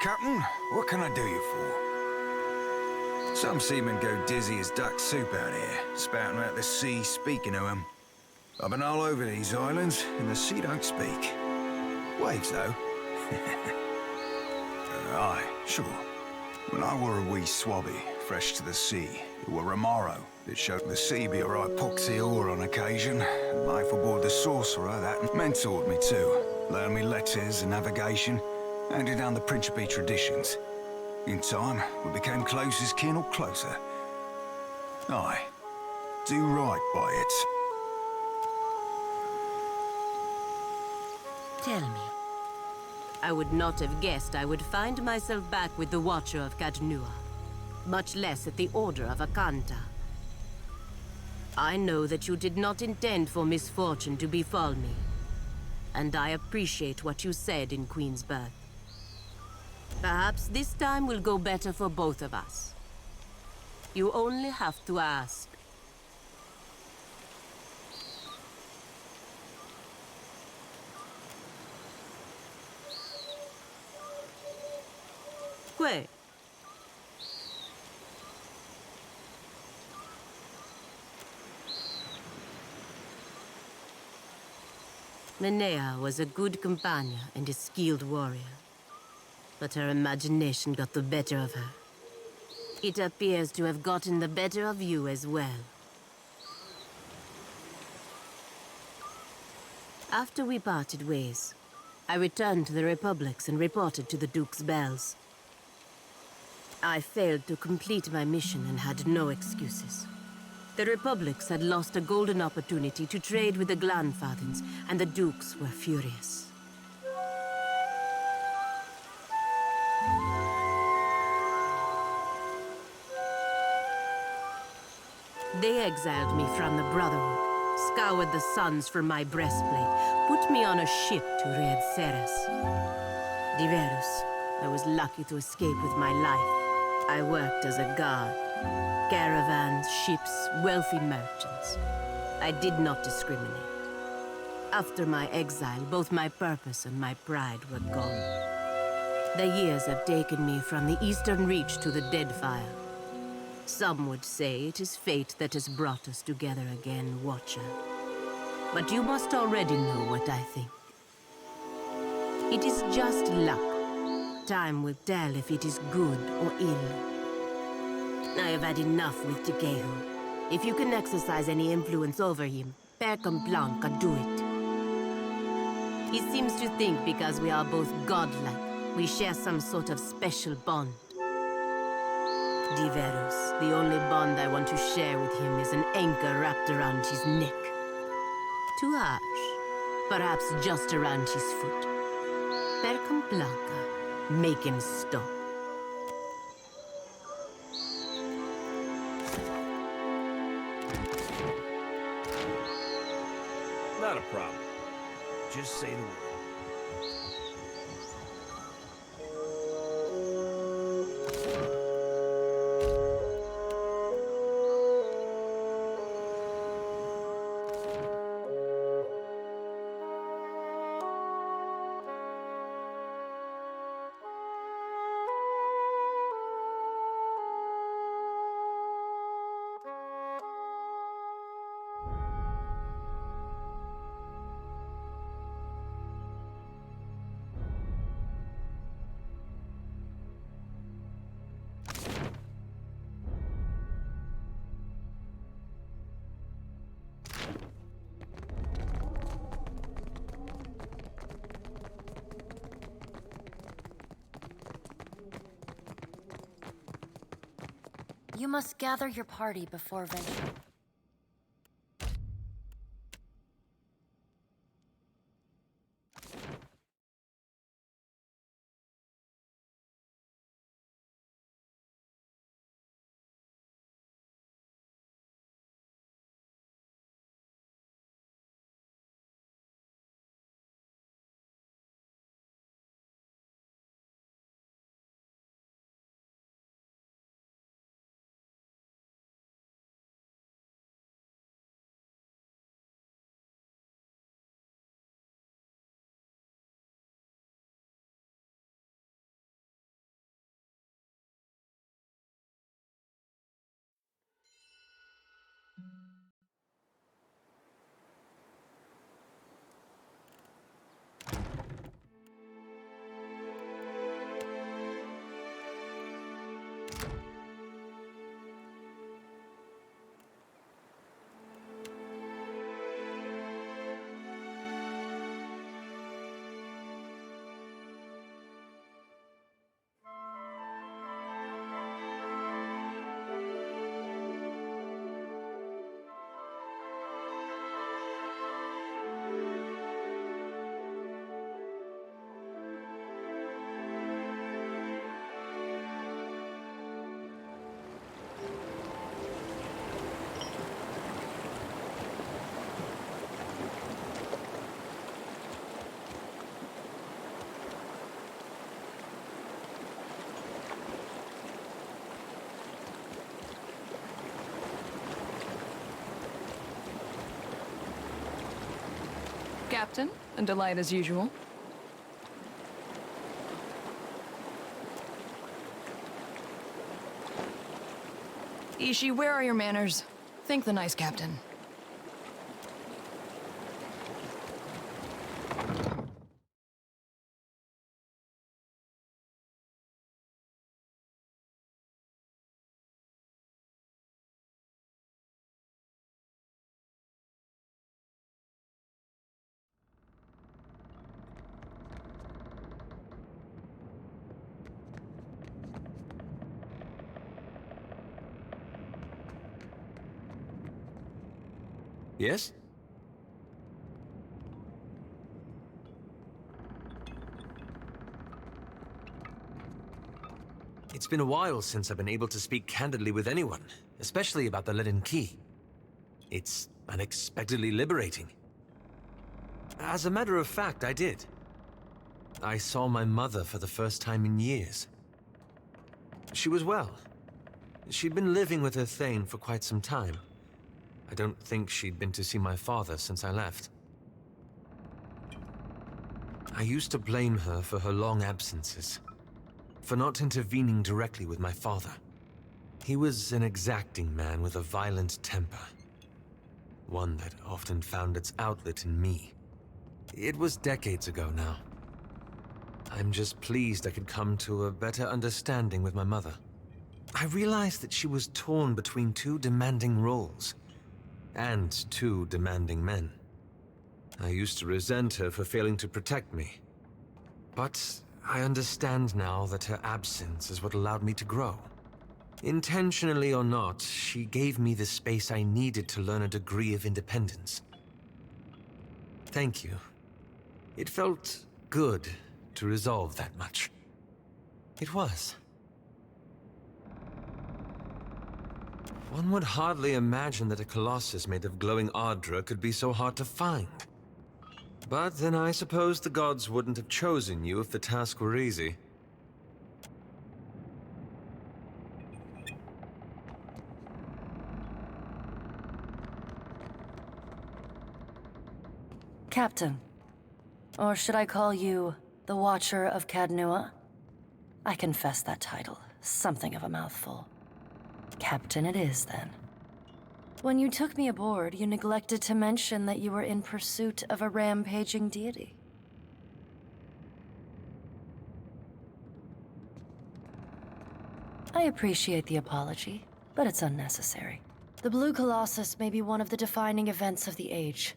Captain. What can I do you for? Some seamen go dizzy as duck soup out here, spouting out the sea, speaking to 'em. I've been all over these islands, and the sea don't speak. Waves, though. Aye, sure. When I were a wee swabby, fresh to the sea, it were Romaro that showed the sea be a right poxy oar on occasion. Life aboard the Sorcerer, that mentored me too. Learned me letters and navigation, handed down the Principe traditions. In time, we became close as kin or closer. Aye, do right by it. Tell me. I would not have guessed I would find myself back with the Watcher of Cadnua, much less at the Order of Akanta. I know that you did not intend for misfortune to befall me, and I appreciate what you said in Queensburg. Perhaps this time will go better for both of us. You only have to ask. Que? Linnea was a good companion and a skilled warrior, but her imagination got the better of her. It appears to have gotten the better of you as well. After we parted ways, I returned to the Republics and reported to the Duke's bells. I failed to complete my mission and had no excuses. The Republics had lost a golden opportunity to trade with the Glanfathens, and the Dukes were furious. They exiled me from the Brotherhood, scoured the suns from my breastplate, put me on a ship to Red Ceres. Diverus, I was lucky to escape with my life. I worked as a guard. Caravans, ships, wealthy merchants. I did not discriminate. After my exile, both my purpose and my pride were gone. The years have taken me from the Eastern Reach to the Deadfire. Some would say it is fate that has brought us together again, Watcher. But you must already know what I think. It is just luck. Time will tell if it is good or ill. I have had enough with Tikehu. If you can exercise any influence over him, Père Complan can do it. He seems to think because we are both godlike, we share some sort of special bond. Diverus, the only bond I want to share with him is an anchor wrapped around his neck. Too harsh. Perhaps just around his foot. Père Complanca, make him stop. Not a problem. Just say the word. You must gather your party before venturing. Captain. A delight as usual. Ishi, where are your manners? Think the nice captain. Yes? It's been a while since I've been able to speak candidly with anyone, especially about the leaden key. It's unexpectedly liberating. As a matter of fact, I did. I saw my mother for the first time in years. She was well. She'd been living with her Thane for quite some time. I don't think she'd been to see my father since I left. I used to blame her for her long absences, for not intervening directly with my father. He was an exacting man with a violent temper, one that often found its outlet in me. It was decades ago now. I'm just pleased I could come to a better understanding with my mother. I realized that she was torn between two demanding roles, and two demanding men. I used to resent her for failing to protect me. But I understand now that her absence is what allowed me to grow. Intentionally or not, she gave me the space I needed to learn a degree of independence. Thank you. It felt good to resolve that much. It was. One would hardly imagine that a colossus made of glowing Ardra could be so hard to find. But then I suppose the gods wouldn't have chosen you if the task were easy. Captain. Or should I call you the Watcher of Cadnua? I confess that title. Something of a mouthful. Captain it is, then. When you took me aboard, you neglected to mention that you were in pursuit of a rampaging deity. I appreciate the apology, but it's unnecessary. The Blue Colossus may be one of the defining events of the age.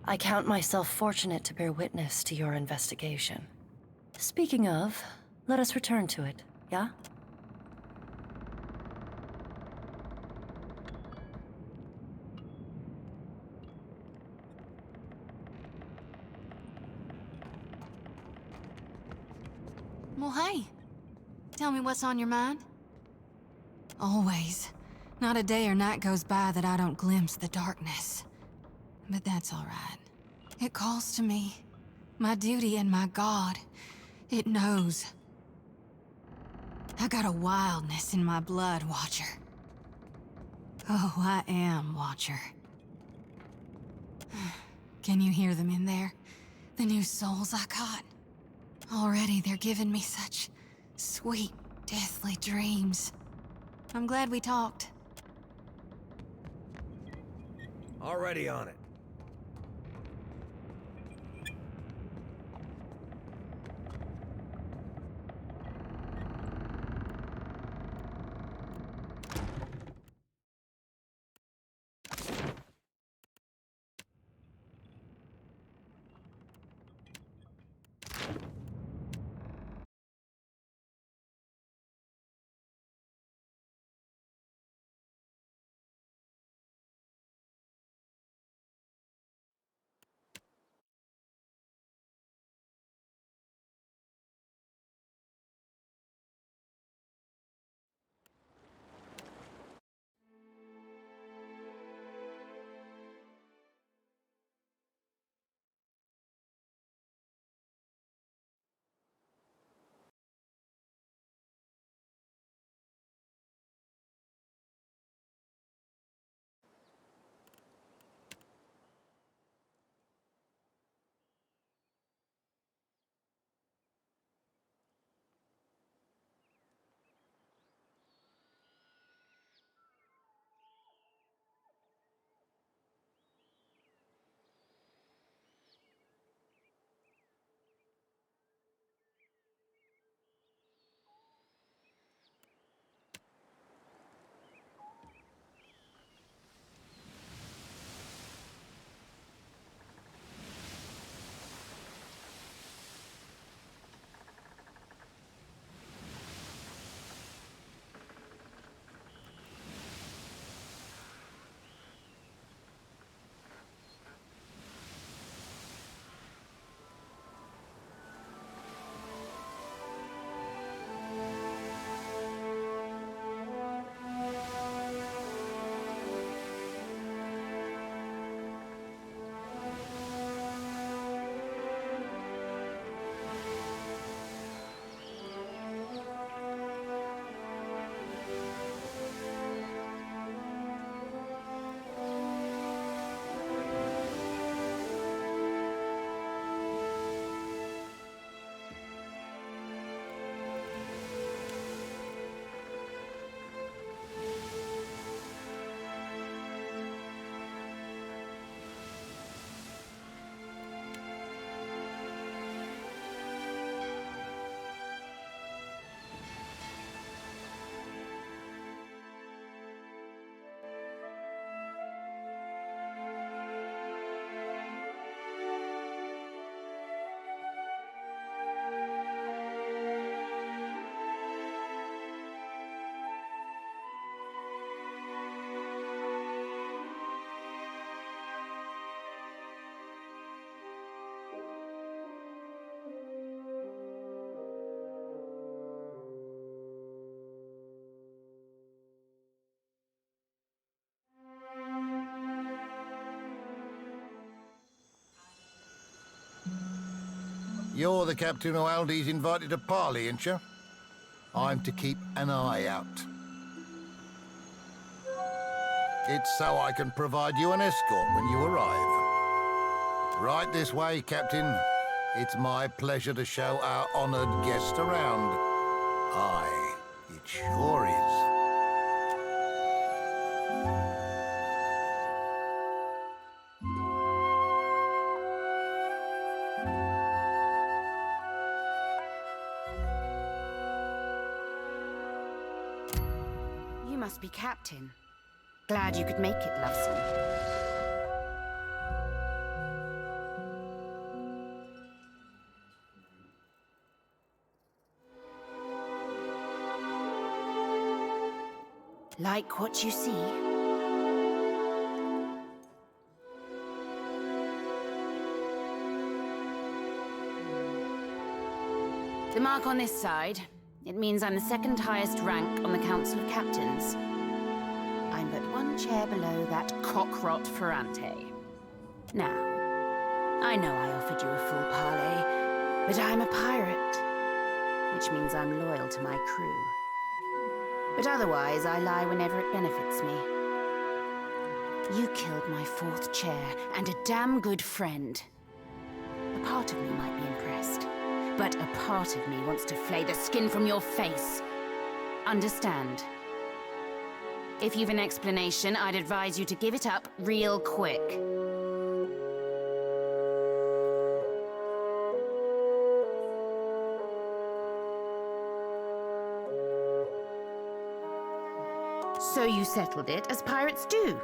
I count myself fortunate to bear witness to your investigation. Speaking of, let us return to it, yeah? Well, hey. Tell me what's on your mind. Always. Not a day or night goes by that I don't glimpse the darkness. But that's all right. It calls to me. My duty and my God. It knows. I got a wildness in my blood, Watcher. Oh, I am Watcher. Can you hear them in there? The new souls I caught? Already they're giving me such sweet, deathly dreams. I'm glad we talked. Already on it. You're the Capitana Aeldys invited to parley, ain't you? I'm to keep an eye out. It's so I can provide you an escort when you arrive. Right this way, Captain. It's my pleasure to show our honoured guest around. Aye, it sure is. You must be Captain. Glad you could make it, Loveson. Like what you see? The mark on this side, it means I'm the second highest rank on the Council of Captains. I'm but one chair below that cock-rot Ferrante. Now, I know I offered you a full parley, but I'm a pirate, which means I'm loyal to my crew. But otherwise, I lie whenever it benefits me. You killed my fourth chair, and a damn good friend. A part of me might be impressed, but a part of me wants to flay the skin from your face. Understand? If you've an explanation, I'd advise you to give it up real quick. So you settled it, as pirates do.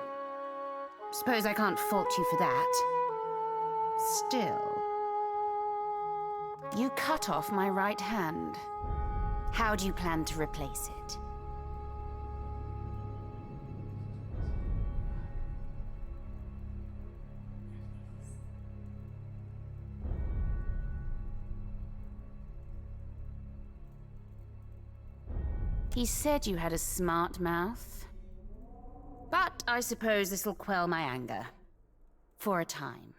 Suppose I can't fault you for that. Still, you cut off my right hand. How do you plan to replace it? He said you had a smart mouth. But I suppose this'll quell my anger. For a time.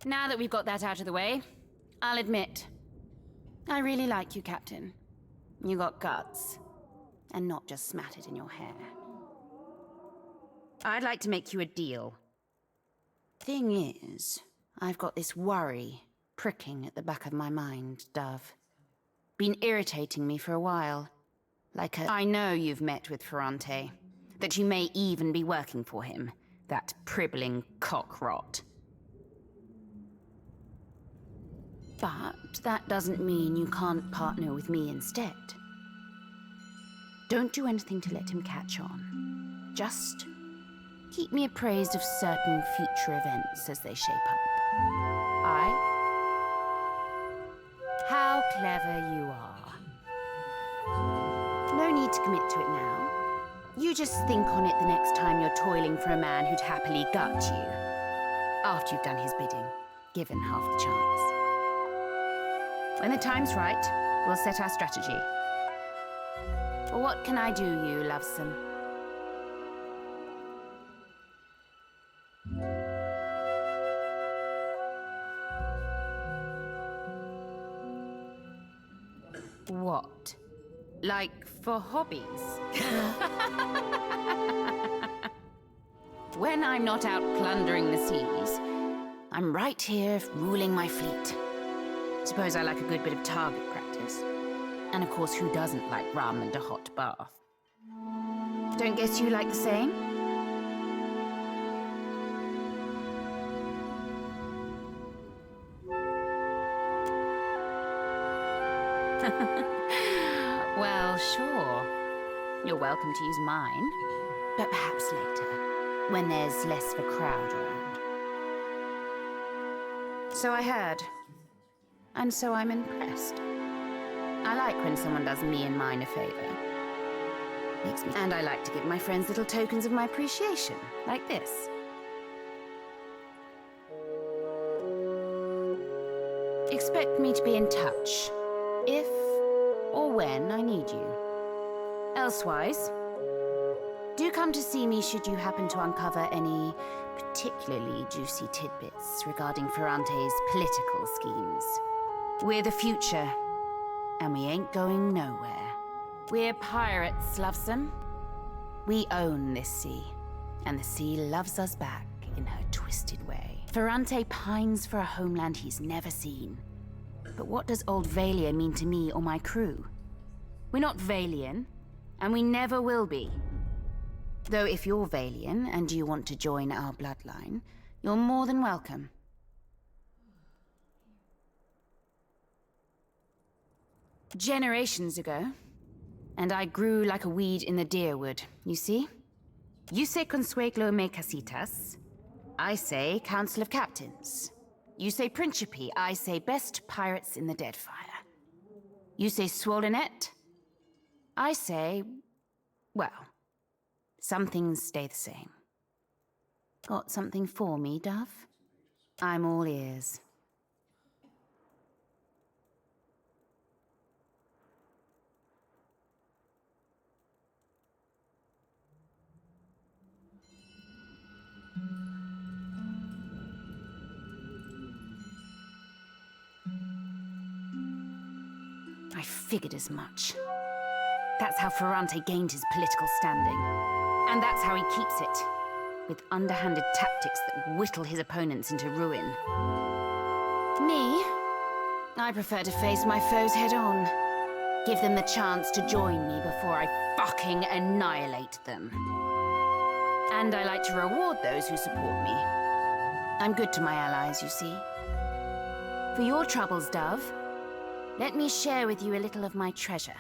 Now that we've got that out of the way, I'll admit, I really like you, Captain. You got guts, and not just smattered in your hair. I'd like to make you a deal. Thing is, I've got this worry pricking at the back of my mind, Dove. Been irritating me for a while. Like a... I know you've met with Ferrante. That you may even be working for him. That pribbling cock-rot. But that doesn't mean you can't partner with me instead. Don't do anything to let him catch on. Just keep me appraised of certain future events as they shape up. Aye? How clever you are. No need to commit to it now. You just think on it the next time you're toiling for a man who'd happily gut you. After you've done his bidding, given half the chance. When the time's right, we'll set our strategy. Well, what can I do, you lovesome? What? Like for hobbies? When I'm not out plundering the seas, I'm right here ruling my fleet. Suppose I like a good bit of target practice. And of course, who doesn't like rum and a hot bath? Don't guess you like the same? Well, sure. You're welcome to use mine. But perhaps later, when there's less of a crowd around. So I heard. And so I'm impressed. I like when someone does me and mine a favor. Makes me... And I like to give my friends little tokens of my appreciation, like this. Expect me to be in touch, if or when I need you. Elsewise, Do come to see me should you happen to uncover any particularly juicy tidbits regarding Ferrante's political schemes. We're the future, and we ain't going nowhere. We're pirates, Lovesome. We own this sea, and the sea loves us back in her twisted way. Ferrante pines for a homeland he's never seen. But what does Old Valia mean to me or my crew? We're not Valian, and we never will be. Though if you're Valian and you want to join our bloodline, you're more than welcome. Generations ago, and I grew like a weed in the deerwood, you see? You say Consueglo me casitas, I say Council of Captains. You say Principe, I say best pirates in the Deadfire. You say Swollenet, I say, well, some things stay the same. Got something for me, Dove? I'm all ears. I figured as much. That's how Ferrante gained his political standing. And that's how he keeps it. With underhanded tactics that whittle his opponents into ruin. Me? I prefer to face my foes head on. Give them the chance to join me before I fucking annihilate them. And I like to reward those who support me. I'm good to my allies, you see. For your troubles, Dove, let me share with you a little of my treasure.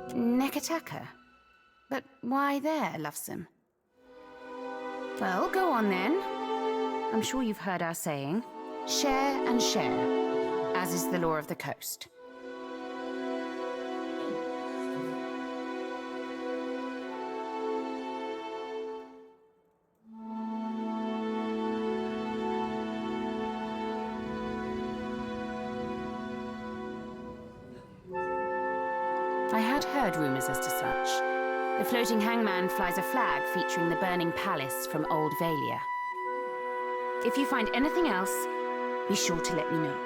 Nekataka? But why there, Lovesome? Well, go on then. I'm sure you've heard our saying, share and share, as is the law of the coast. I had heard rumors as to such. The floating hangman flies a flag featuring the burning palace from Old Valia. If you find anything else, be sure to let me know.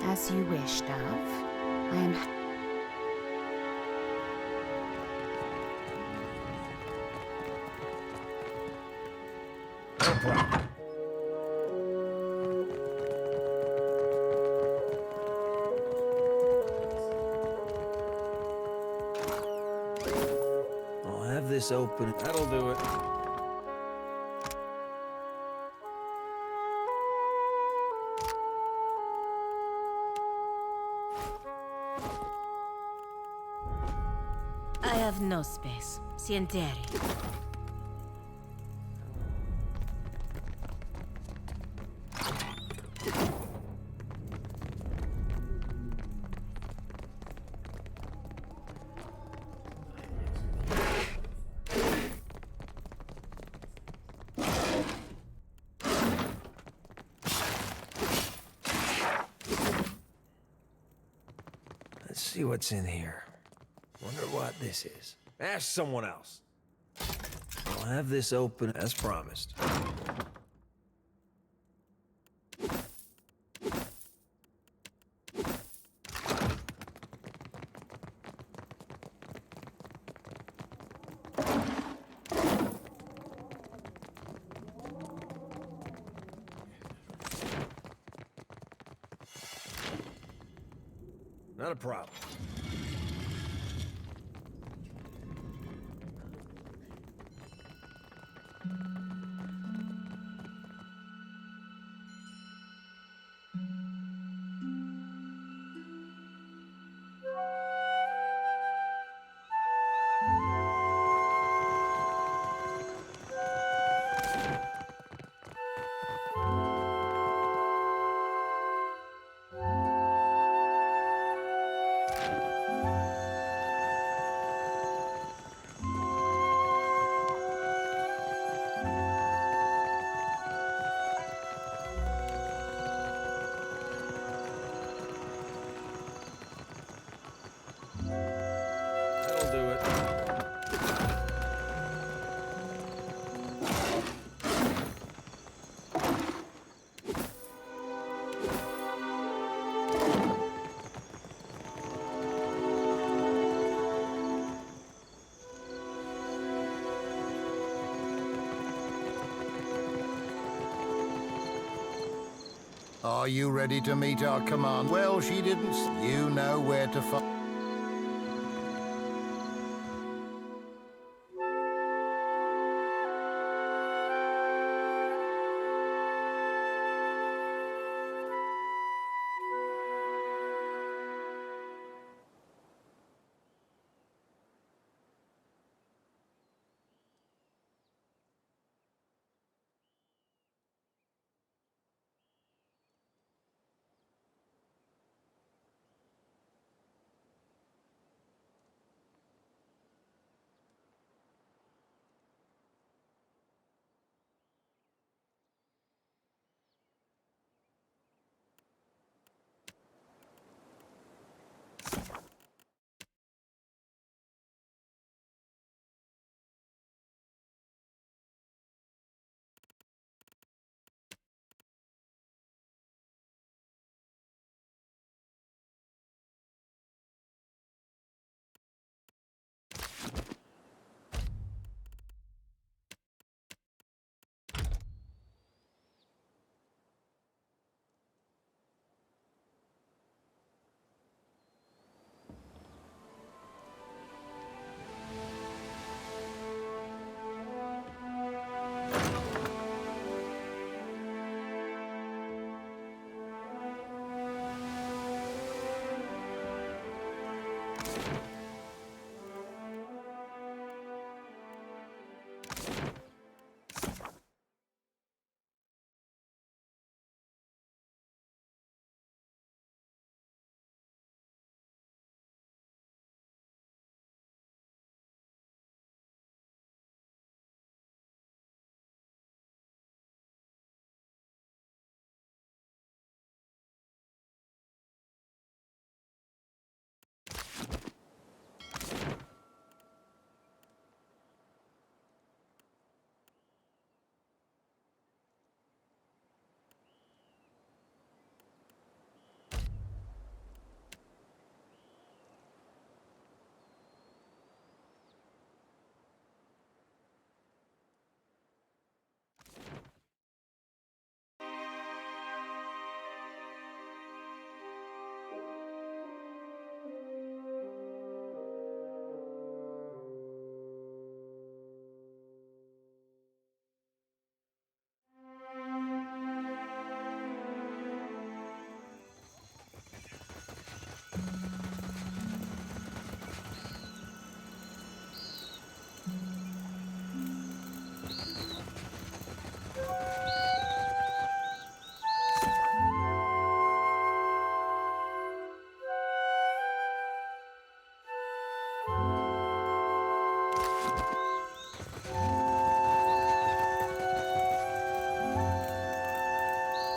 As you wish, Dove. I am... No problem. I'll have this open. That'll do it. I have no space. Sientere. Let's see what's in here. Wonder what this is. Ask someone else. I'll have this open as promised. Not a problem. Are you ready to meet our command? Well, she didn't. You know where to find.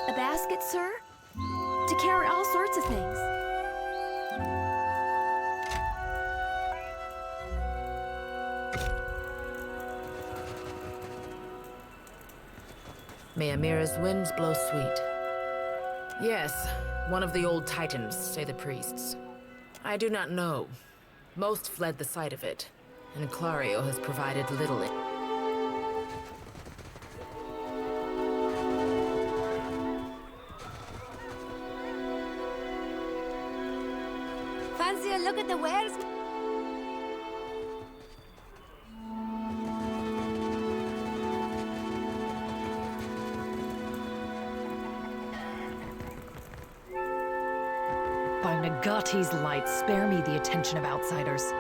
A basket, sir? To carry all sorts of things. May Amira's winds blow sweet. Yes, one of the old titans, say the priests. I do not know. Most fled the sight of it, and Clario has provided little. Fancy a look at the wares? By Nagati's light, spare me the attention of outsiders.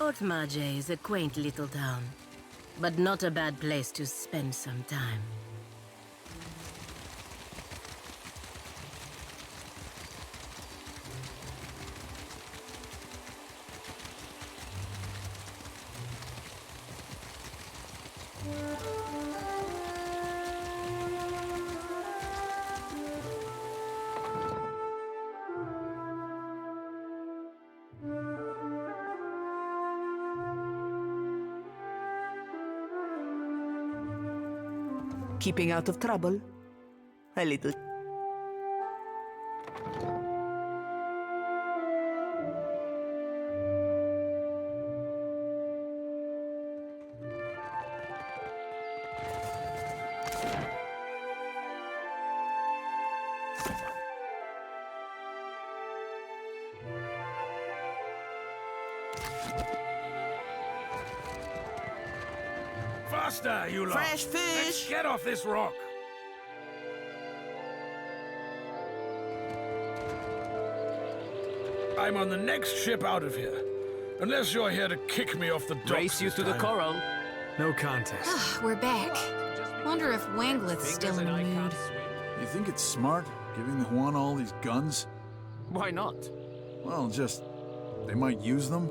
Ortmaje is a quaint little town, but not a bad place to spend some time. Keeping out of trouble? A little. Faster, you lot! Fresh fish! Let's get off this rock! I'm on the next ship out of here. Unless you're here to kick me off the docks. Race you to the coral. No contest. We're back. Wonder if Wangleth's still in the mood. You think it's smart, giving the Juan all these guns? Why not? Well, they might use them.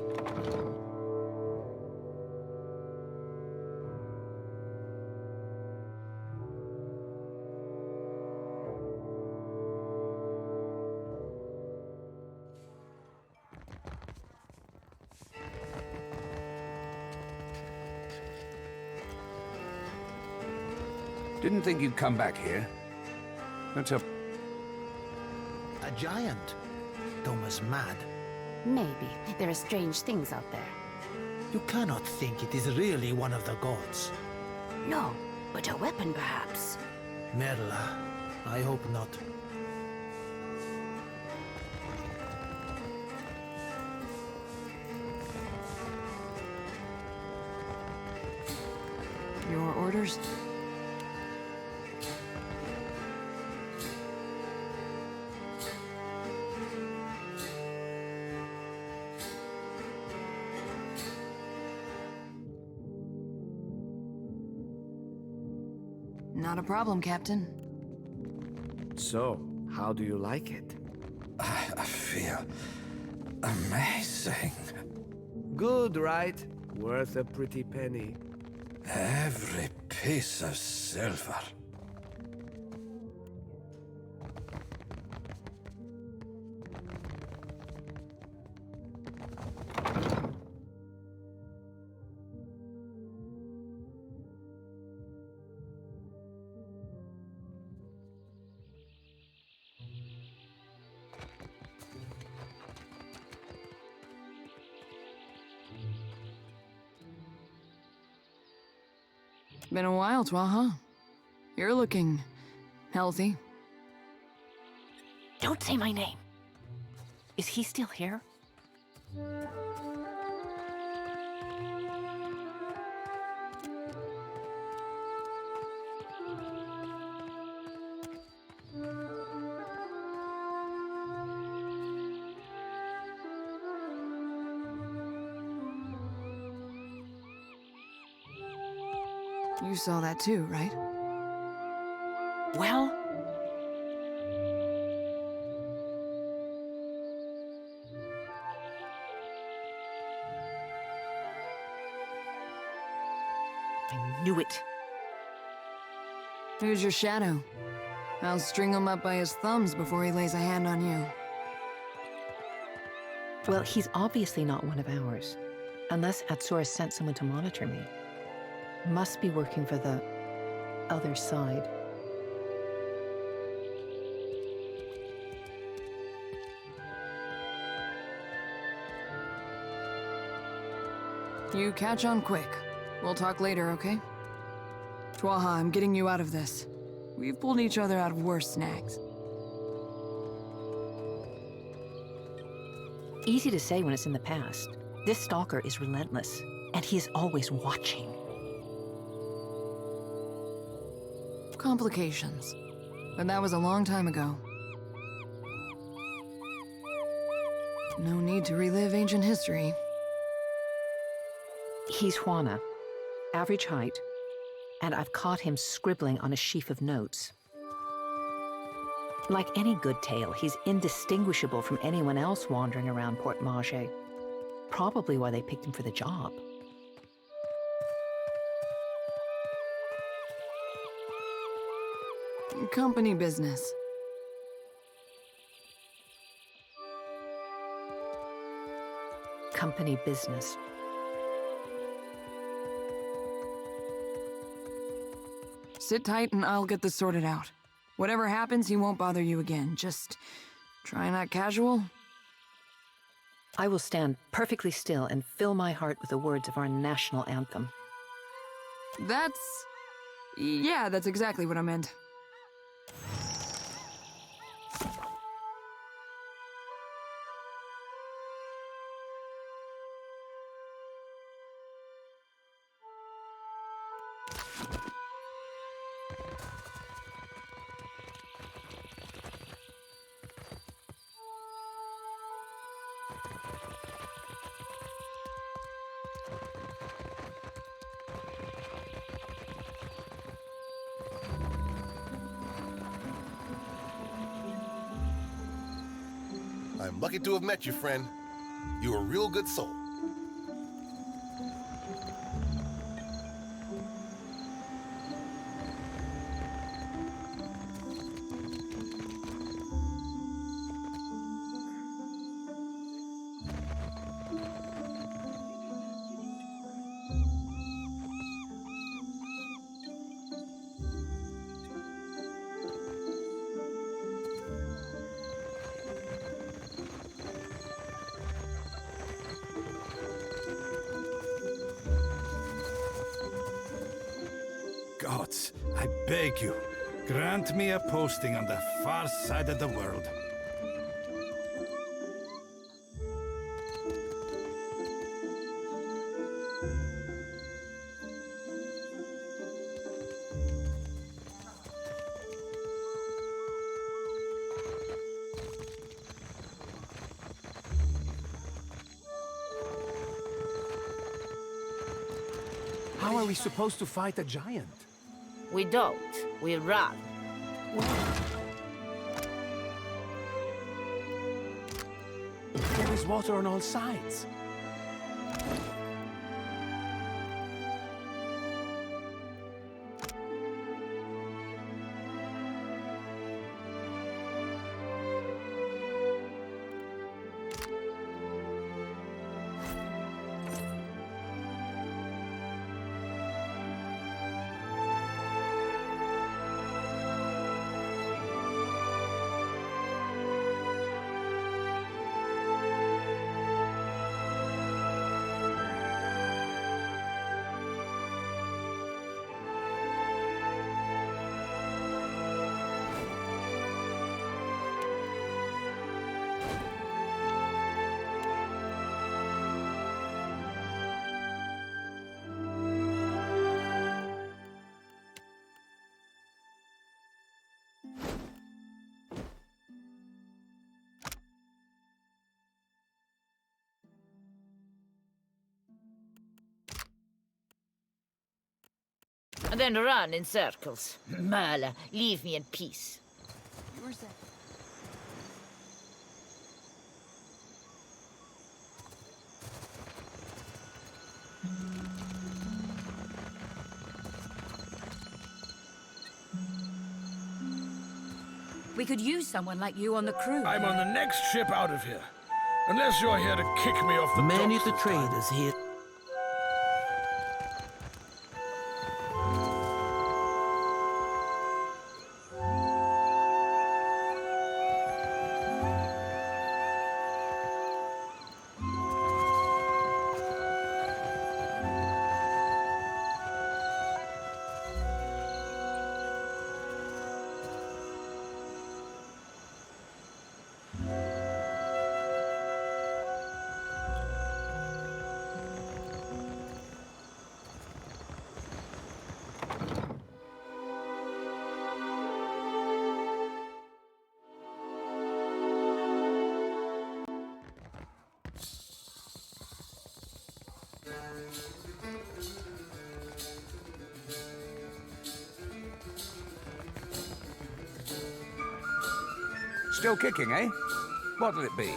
Didn't think you'd come back here. That's a giant. Thomas mad. Maybe. There are strange things out there. You cannot think it is really one of the gods. No, but a weapon perhaps. Merla, I hope not. Your orders? Not a problem, Captain. So, how do you like it? I feel amazing. Good, right? Worth a pretty penny. Every piece of silver. Been a while, Twa, huh? You're looking healthy. Don't say my name. Is he still here? You saw that too, right? Well... I knew it. Who's your shadow? I'll string him up by his thumbs before he lays a hand on you. Well, he's obviously not one of ours. Unless Atsuris sent someone to monitor me. Must be working for the other side. You catch on quick. We'll talk later, okay? Twaha, I'm getting you out of this. We've pulled each other out of worse snags. Easy to say when it's in the past. This stalker is relentless, and he is always watching. Complications. But that was a long time ago. No need to relive ancient history. He's Juana, average height, and I've caught him scribbling on a sheaf of notes. Like any good tale, he's indistinguishable from anyone else wandering around Port Manger. Probably why they picked him for the job. Company business. Company business. Sit tight and I'll get this sorted out. Whatever happens, he won't bother you again. Just try not casual. I will stand perfectly still and fill my heart with the words of our national anthem. Yeah, that's exactly what I meant. I'm lucky to have met you, friend. You're a real good soul. Gods, I beg you, grant me a posting on the far side of the world. How are we supposed to fight a giant? We don't. We run. There is water on all sides. And then run in circles. Merla, leave me in peace. We could use someone like you on the crew. I'm on the next ship out of here. Unless you're here to kick me off the Man docks at the this trade time. is here. Still kicking, eh? What'll it be?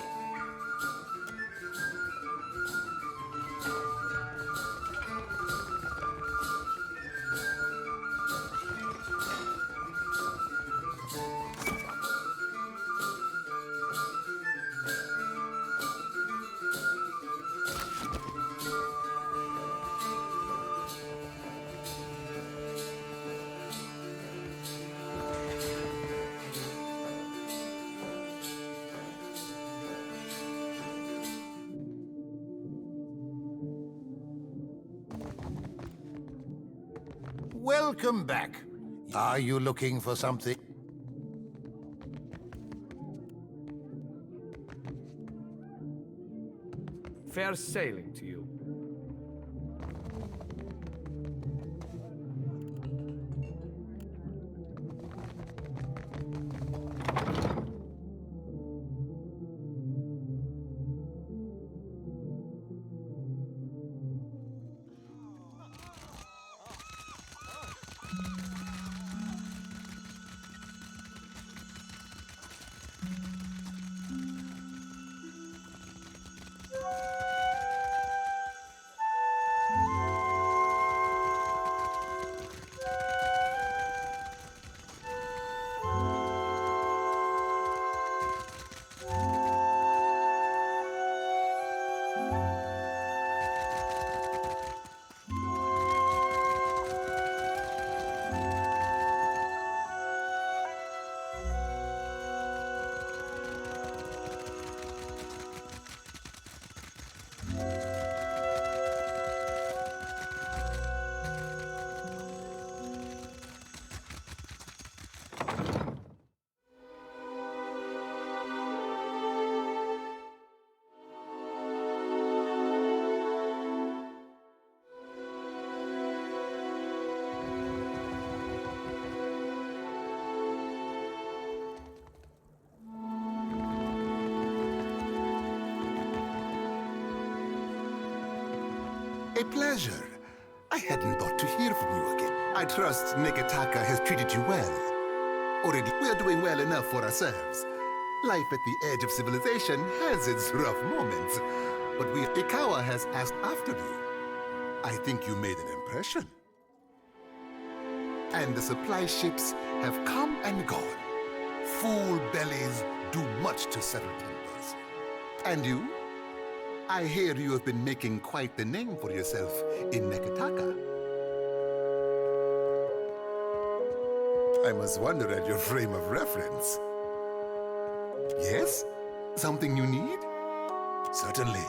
Welcome back. Are you looking for something? Fair sailing to you. A pleasure. I hadn't thought to hear from you again. I trust Nekataka has treated you well. Already, we're doing well enough for ourselves. Life at the edge of civilization has its rough moments, but Ikawa has asked after you. I think you made an impression. And the supply ships have come and gone. Full bellies do much to settle tempers. And you? I hear you have been making quite the name for yourself in Nekataka. I must wonder at your frame of reference. Yes? Something you need? Certainly.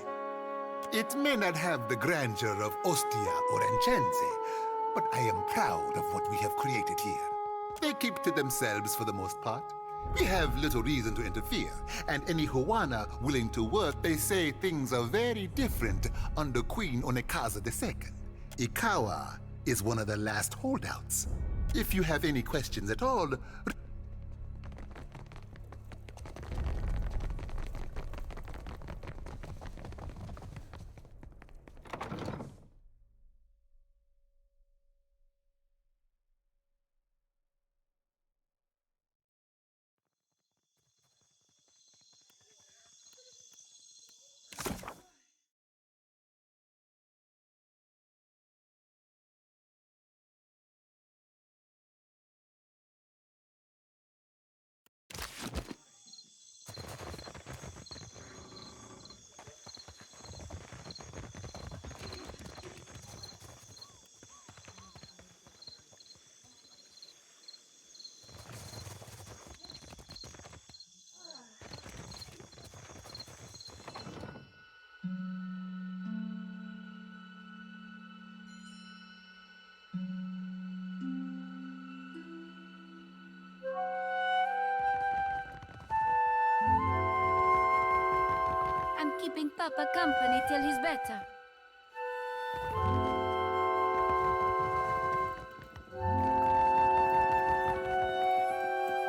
It may not have the grandeur of Ostia or Enchense, but I am proud of what we have created here. They keep to themselves for the most part. We have little reason to interfere, and any Huana willing to work, they say things are very different under Queen Onekaza II. Ikawa is one of the last holdouts. If you have any questions at all, I'm keeping Papa company till he's better.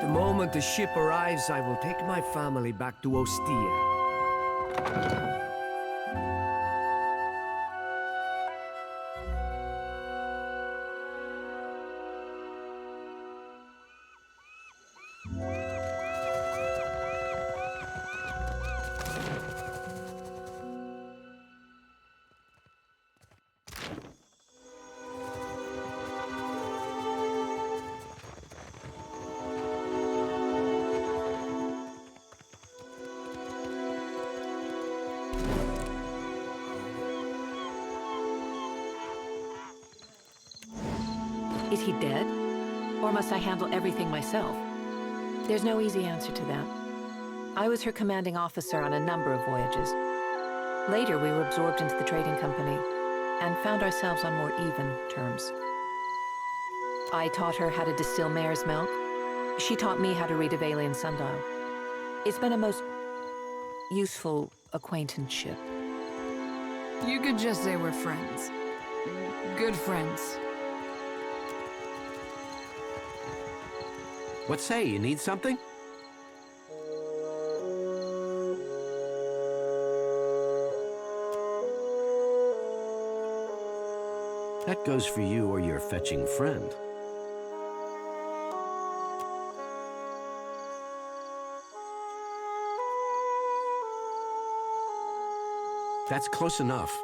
The moment the ship arrives, I will take my family back to Ostia. Is he dead? Or must I handle everything myself? There's no easy answer to that. I was her commanding officer on a number of voyages. Later, we were absorbed into the trading company and found ourselves on more even terms. I taught her how to distill mare's milk. She taught me how to read a Valian sundial. It's been a most useful acquaintanceship. You could just say we're friends. Good friends. What say, you need something? That goes for you or your fetching friend. That's close enough.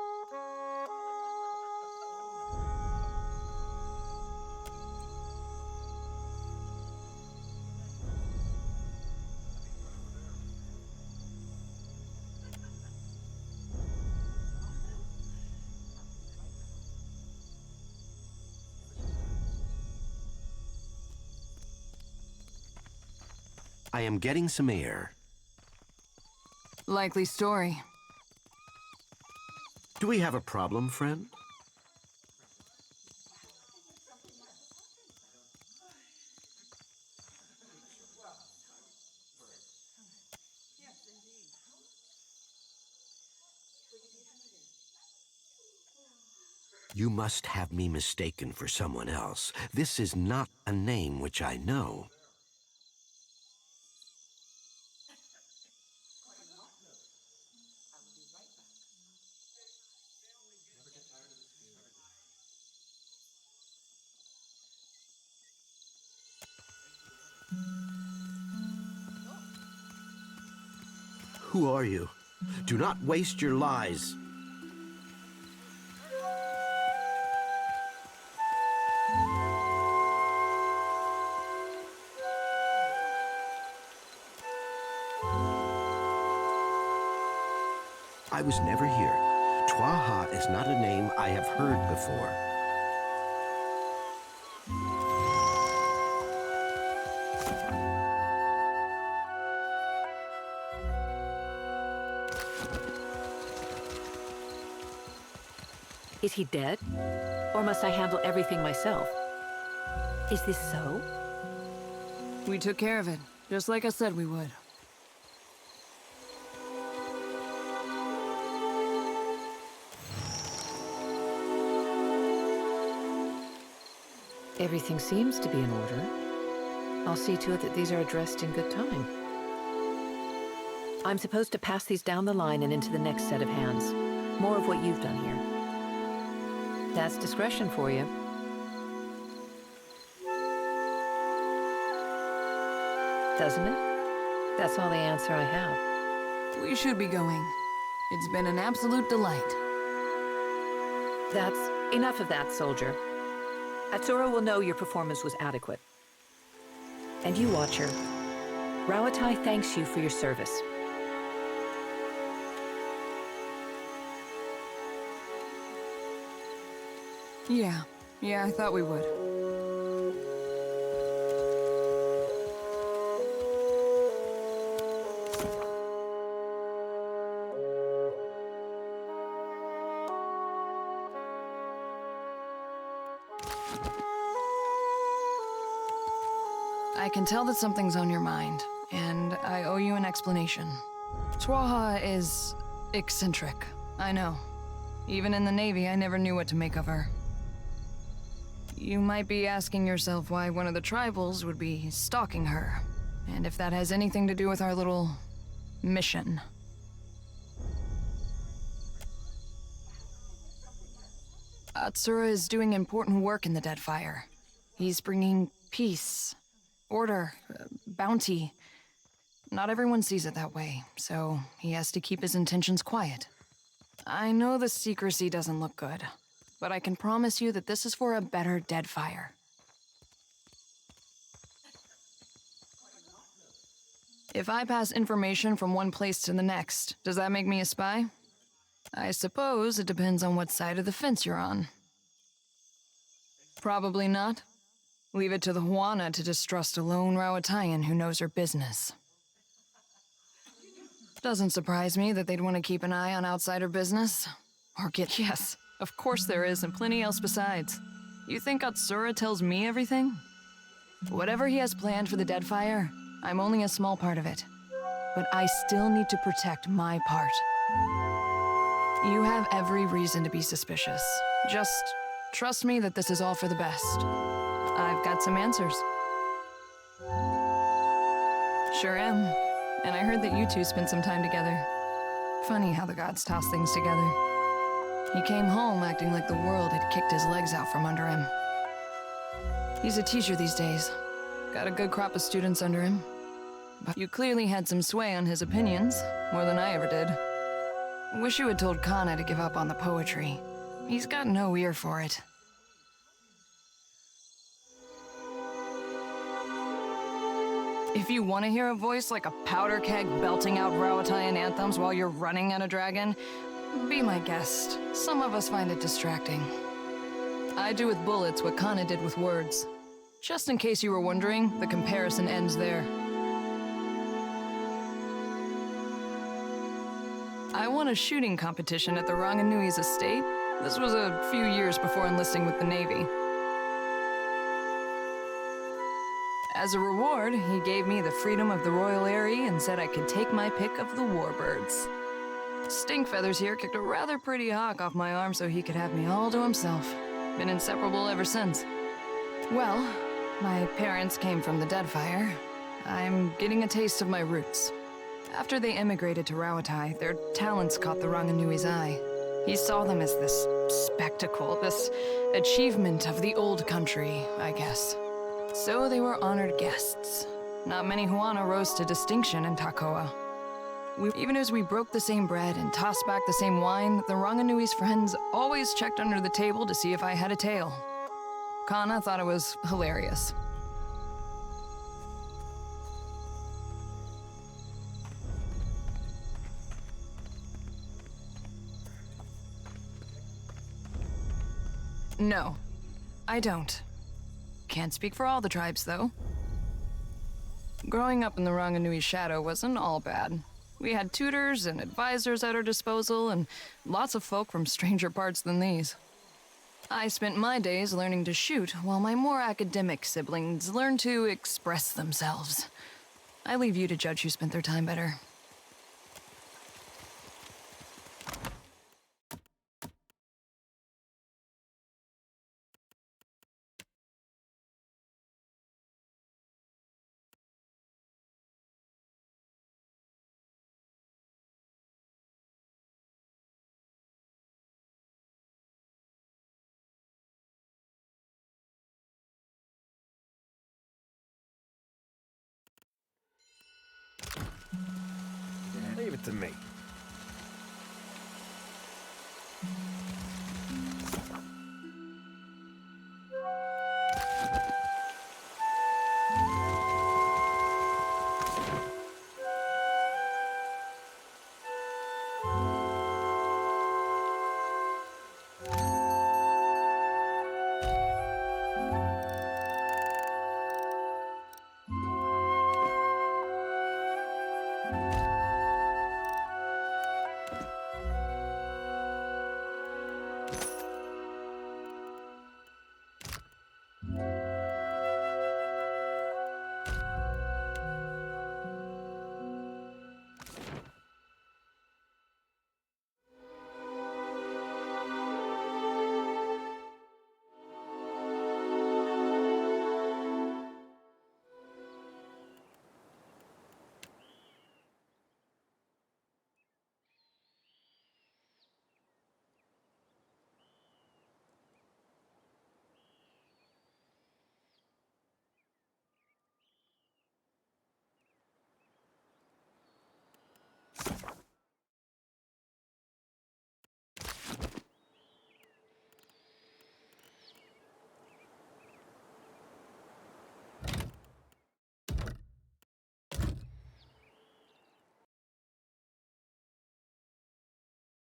I am getting some air. Likely story. Do we have a problem, friend? You must have me mistaken for someone else. This is not a name which I know. Who are you? Do not waste your lies. I was never here. Twaha is not a name I have heard before. Is he dead? Or must I handle everything myself? Is this so? We took care of it, just like I said we would. Everything seems to be in order. I'll see to it that these are addressed in good time. I'm supposed to pass these down the line and into the next set of hands. More of what you've done here. That's discretion for you. Doesn't it? That's all the answer I have. We should be going. It's been an absolute delight. That's enough of that, soldier. Atsura will know your performance was adequate. And you, Watcher, Rawatai thanks you for your service. Yeah, I thought we would. I can tell that something's on your mind, and I owe you an explanation. Twaha is eccentric, I know. Even in the Navy, I never knew what to make of her. You might be asking yourself why one of the tribals would be stalking her, and if that has anything to do with our little mission. Atsura is doing important work in the Deadfire. He's bringing peace, order, bounty. Not everyone sees it that way, so he has to keep his intentions quiet. I know the secrecy doesn't look good, but I can promise you that this is for a better Deadfire. If I pass information from one place to the next, does that make me a spy? I suppose it depends on what side of the fence you're on. Probably not. Leave it to the Juana to distrust a lone Rowatayan who knows her business. Doesn't surprise me that they'd want to keep an eye on outsider business. Or get— yes, of course there is, and plenty else besides. You think Atsura tells me everything? Whatever he has planned for the Deadfire, I'm only a small part of it. But I still need to protect my part. You have every reason to be suspicious. Just trust me that this is all for the best. I've got some answers. Sure am. And I heard that you two spent some time together. Funny how the gods toss things together. He came home acting like the world had kicked his legs out from under him. He's a teacher these days. Got a good crop of students under him. But you clearly had some sway on his opinions, more than I ever did. Wish you had told Kana to give up on the poetry. He's got no ear for it. If you want to hear a voice like a powder keg belting out Rowatayan anthems while you're running at a dragon, be my guest. Some of us find it distracting. I do with bullets what Kana did with words. Just in case you were wondering, the comparison ends there. I won a shooting competition at the Ranganui's estate. This was a few years before enlisting with the Navy. As a reward, he gave me the freedom of the Royal Eyrie and said I could take my pick of the warbirds. Stinkfeathers here kicked a rather pretty hawk off my arm so he could have me all to himself. Been inseparable ever since. Well, my parents came from the Deadfire. I'm getting a taste of my roots. After they emigrated to Rawatai, their talents caught the Ranganui's eye. He saw them as this spectacle, this achievement of the old country, I guess. So they were honored guests. Not many Huana rose to distinction in Takoa. Even as we broke the same bread and tossed back the same wine, the Ranganui's friends always checked under the table to see if I had a tail. Kana thought it was hilarious. No, I don't. Can't speak for all the tribes, though. Growing up in the Ranganui's shadow wasn't all bad. We had tutors and advisors at our disposal, and lots of folk from stranger parts than these. I spent my days learning to shoot, while my more academic siblings learned to express themselves. I leave you to judge who spent their time better. Leave it to me.